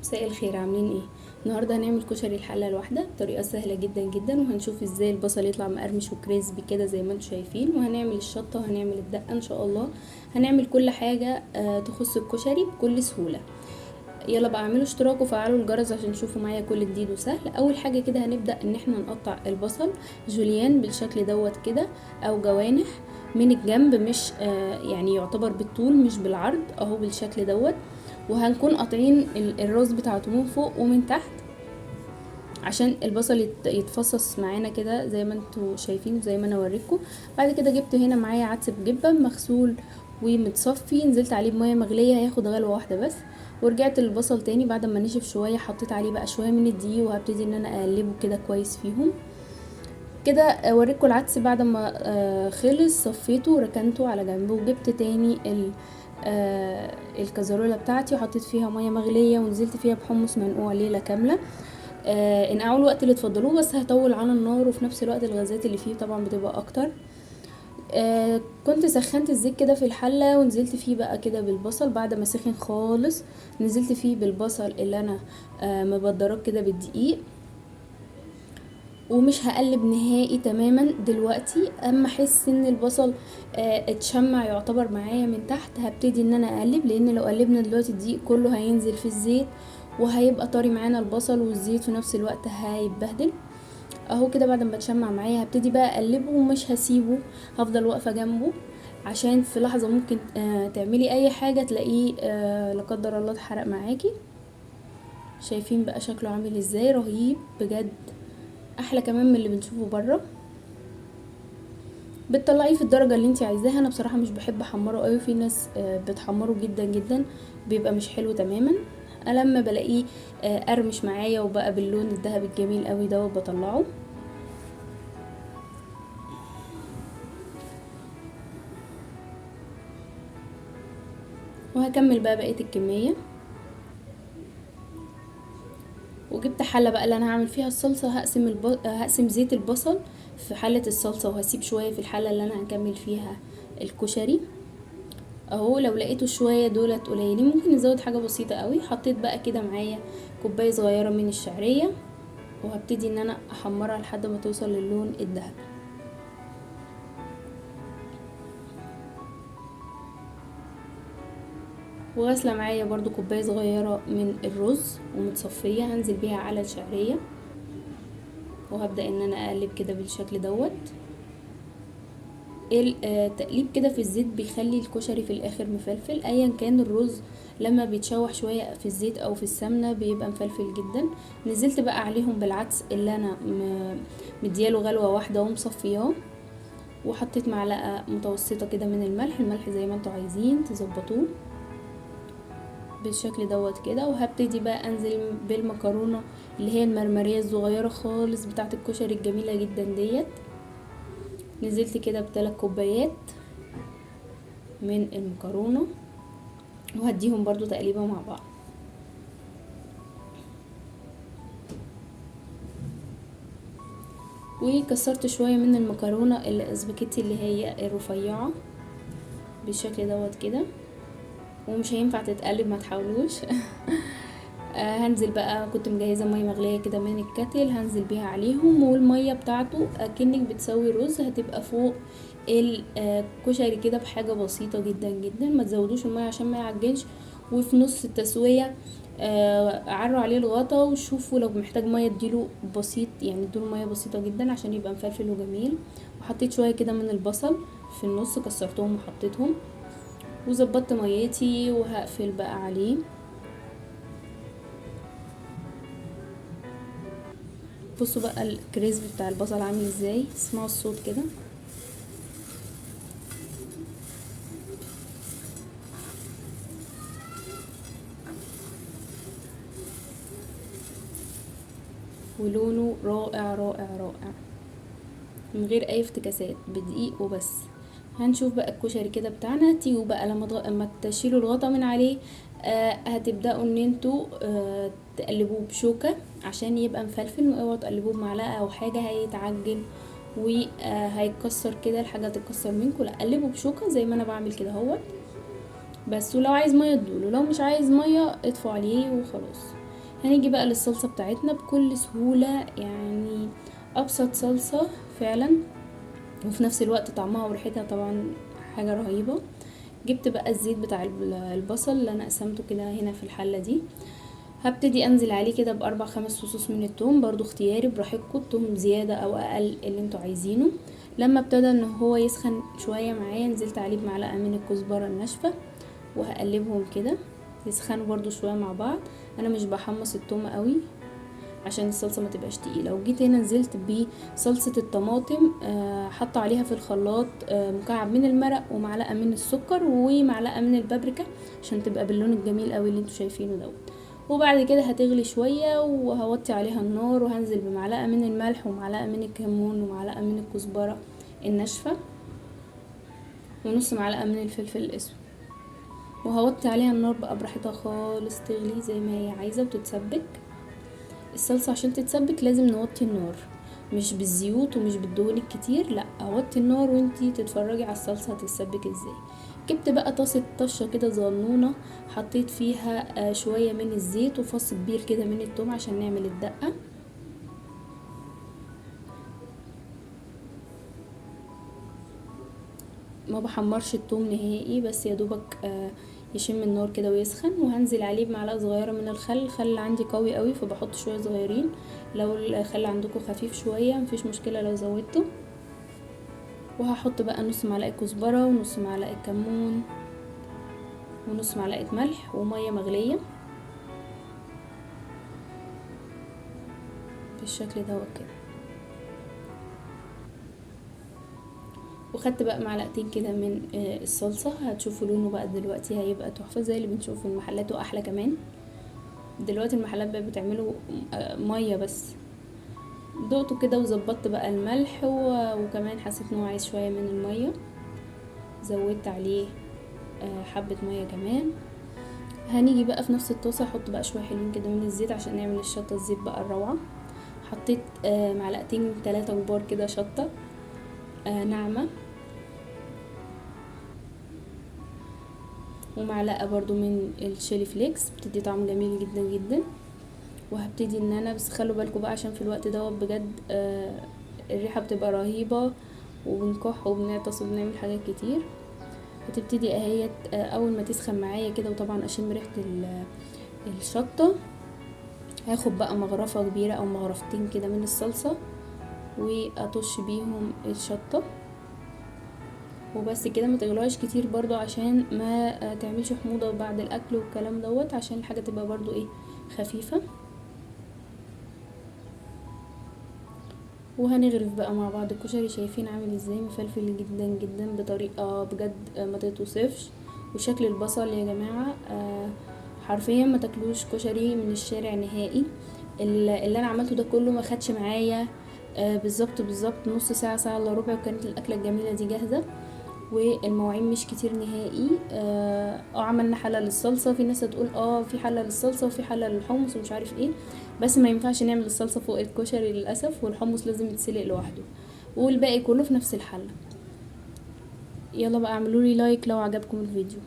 مساء الخير، عاملين ايه؟ النهارده هنعمل كشري الحله الواحده بطريقه سهله جدا جدا، وهنشوف ازاي البصل يطلع مقرمش وكريسبي كده زي ما انتم شايفين، وهنعمل الشطه وهنعمل الدقه ان شاء الله. هنعمل كل حاجه تخص الكشري بكل سهوله. يلا بقى اعملوا اشتراك وفعلوا الجرس عشان تشوفوا معايا كل جديد وسهل. اول حاجه كده هنبدا ان احنا نقطع البصل جوليان بالشكل دوت كده، او جوانح من الجنب، مش يعني يعتبر بالطول مش بالعرض، اهو بالشكل دوت. وهنكون قاطعين الراس بتاعته من فوق ومن تحت عشان البصل يتفصص معانا كده زي ما انتوا شايفين زي ما انا وريكم. بعد كده جبت هنا معايا عدس بجبه مغسول ومتصفي، نزلت عليه بميه مغليه، هياخد غلوه واحده بس. ورجعت للبصل تاني بعد ما نشف شويه، حطيت عليه بقى شويه من الدقيق، وهبتدي ان انا اقلبه كده كويس فيهم كده. اوريكم العدس بعد ما خلص، صفيته وركنته على جنب، وجبت تاني الكزرولة بتاعتي وحطيت فيها ميه مغليه، ونزلت فيها بحمص منقوع ليله كامله. انقعوا الوقت اللي تفضلوه، بس هطول على النار، وفي نفس الوقت الغازات اللي فيه طبعا بتبقى اكتر. كنت سخنت الزيت كده في الحله، ونزلت فيه بقى كده بالبصل بعد ما سخن خالص. نزلت فيه بالبصل اللي انا مبدراه كده بالدقيق، ومش هقلب نهائي تماما دلوقتي. اما احس ان البصل اتشمع يعتبر معايا من تحت، هبتدي ان انا اقلب، لان لو قلبنا دلوقتي الدقيق كله هينزل في الزيت وهيبقى طري معانا البصل، والزيت في نفس الوقت هيتبهدل. اهو كده بعد ما اتشمع معايا هبتدي بقى اقلبه، ومش هسيبه، هفضل واقفه جنبه عشان في لحظه ممكن تعملي اي حاجه تلاقيه لا قدر الله اتحرق معاكي. شايفين بقى شكله عامل ازاي؟ رهيب بجد، احلى كمان من اللي بنشوفه بره. بتطلعيه في الدرجه اللي انت عايزاها. انا بصراحه مش بحب احمره قوي، في ناس بتحمره جدا جدا، بيبقى مش حلو تماما. لما بلاقيه قرمش معايا وبقى باللون الذهبي الجميل قوي ده بطلعه. وهكمل بقى بقيه الكميه. وجبت حله بقى اللي انا هعمل فيها الصلصه، هقسم زيت البصل في حله الصلصه، وهسيب شويه في الحله اللي انا هنكمل فيها الكشري. اهو لو لقيتوا شويه دولت قليلين ممكن نزود حاجه بسيطه قوي. حطيت بقى كده معايا كوبايه صغيره من الشعريه، وهبتدي ان انا احمرها لحد ما توصل للون الذهبي. وغاسله معايا برضو كوبايه صغيره من الرز ومتصفيه، هنزل بيها على الشعريه، وهبدا ان انا اقلب كده بالشكل دوت. التقليب كده في الزيت بيخلي الكشري في الاخر مفلفل، ايا كان الرز لما بيتشوح شوية في الزيت او في السمنة بيبقى مفلفل جدا. نزلت بقى عليهم بالعدس اللي انا مدياله غلوة واحدة ومصفياه، وحطيت معلقة متوسطة كده من الملح زي ما انتوا عايزين تظبطوه بالشكل دوت كده. وهبتدي بقى انزل بالمكرونة اللي هي المرمرية الصغيرة خالص بتاعة الكشري الجميلة جدا ديت. نزلت كده ب3 كوبايات من المكرونة، وهديهم برضو تقليبه مع بعض. وكسرت شوية من المكرونة الاسباجيتي اللي هي الرفيعة بالشكل دوت كده، ومش هينفع تتقلب، ما تحاولوش. هنزل بقى، كنت مجهزة مية مغلية كده من الكاتل، هنزل بيها عليهم، والمية بتاعته اكنك بتسوي رز، هتبقى فوق الكشري كده بحاجة بسيطة جدا جدا. ما تزودوش المية عشان ما يعجنش. وفي نص التسوية عروا عليه الغطا، وشوفوا لو محتاج ميه اديله بسيط، يعني اديله ميه بسيطه جدا عشان يبقى مفلفل وجميل. وحطيت شويه كده من البصل في النص، كسرتهم وحطيتهم، وظبطت ميتي وهقفل بقى عليه. بصوا بقى الكريسبي بتاع البصل عامل ازاي، اسمعوا الصوت كده. ولونه رائع رائع رائع من غير اي افتكاسات، بدقيق وبس. هنشوف بقى الكشري كده بتاعنا. تيجوا بقى لما تشيلوا الغطا من عليه هتبداوا ان انتوا تقلبوه بشوكه عشان يبقى مفلفل، اوعوا تقلبوه بمعلقه او حاجه هيتعجن وهيتكسر كده، الحاجه تتكسر منكم. لا، قلبوا بشوكه زي ما انا بعمل كده اهوت بس. ولو عايز ميه ادوله، لو مش عايز ميه اطفوا عليه وخلاص. هنيجي بقى للصلصة بتاعتنا بكل سهولة، يعني ابسط صلصة فعلا، وفي نفس الوقت طعمها وريحتها طبعا حاجة رهيبة. جبت بقى الزيت بتاع البصل اللي انا قسمته كده هنا في الحلة دي، هبتدي انزل عليه كده باربع خمس فصوص من التوم، برضو اختياري براحتكم، التوم زيادة او اقل اللي انتوا عايزينه. لما ابتدى ان هو يسخن شوية معايا نزلت عليه بمعلقة من الكزبرة الناشفة، وهقلبهم كده يسخنوا برضو شوية مع بعض. انا مش بحمص التوم قوي عشان الصلصة ما تبقاش تقيلة. وجيت هنا نزلت بصلصة الطماطم، حط عليها في الخلاط مكعب من المرق ومعلقة من السكر ومعلقة من البابريكا عشان تبقى باللون الجميل قوي اللي انتوا شايفينه دوت. وبعد كده هتغلي شوية وهوطي عليها النار، وهنزل بمعلقة من الملح ومعلقة من الكمون ومعلقة من الكزبرة الناشفة ونص معلقة من الفلفل الاسود، وهوطي عليها النار بقى براحتها خالص تغلي زي ما هي عايزة وتتسبك. الصلصة عشان تتسبك لازم نوطي النار، مش بالزيوت ومش بالدهون الكتير، لا اوطي النار وانتي تتفرجي على الصلصة هتتسبك ازاي. جبت بقى طشة كده صغنونة، حطيت فيها شوية من الزيت وفص كبير كده من التوم عشان نعمل الدقة. ما بحمرش التوم نهائي، بس يا دوبك يشم النار كده ويسخن. وهنزل عليه بمعلقه صغيره من الخل عندي قوي قوي فبحط شويه صغيرين، لو الخل عندكم خفيف شويه مفيش مشكله لو زودته. وهحط بقى نص معلقه كزبره ونص معلقه كمون ونص معلقه ملح وميه مغليه بالشكل دوت كده. وخدت بقى معلقتين كده من الصلصه، هتشوفوا لونه بقى دلوقتي هيبقى تحفه زي اللي بنشوفه في المحلات واحلى كمان. دلوقتي المحلات بقى بتعملوا ميه بس. دقته كده وظبطت بقى الملح وكمان حسيت انه عايز شويه من الميه، زودت عليه حبه ميه كمان. هنيجي بقى في نفس الطاسه احط بقى شويه حلوين كده من الزيت عشان نعمل الشطه، الزيت بقى الروعه. حطيت معلقتين 3 كبار كده شطه ناعمه، ومعلقه برضو من الشيلي فليكس بتدي طعم جميل جدا جدا. وهبتدي ان انا، بس خلوا بالكم بقى عشان في الوقت دوت بجد الريحه بتبقى رهيبه وبنكح وبنعطس وبنعمل حاجات كتير. هتبتدي اهيت اول ما تسخن معايا كده وطبعا اشم ريحه الشطه، هاخد بقى مغرفه كبيره او مغرفتين كده من الصلصه واطش بيهم الشطه وبس كده. ما تغلوهاش كتير برضو عشان ما تعملش حموضه بعد الاكل والكلام دوت، عشان الحاجه تبقى برضو ايه خفيفه. وهنغرف بقى مع بعض الكشري، شايفين عامل ازاي مفلفل جدا جدا بطريقه بجد ما تتوصفش. وشكل البصل يا جماعه حرفيا ما تاكلوش كشري من الشارع نهائي. اللي انا عملته ده كله ما خدش معايا بالظبط نص ساعه، ساعه الا ربع، وكانت الاكله الجميله دي جاهزه. والمواعين مش كتير نهائي. عملنا حله للصلصه، في ناس هتقول في حله للصلصه وفي حله للحمص ومش عارف ايه، بس ما ينفعش نعمل الصلصه فوق الكشري للاسف، والحمص لازم يتسلق لوحده، والباقي كله في نفس الحله. يلا بقى اعملوا لي لايك لو عجبكم الفيديو.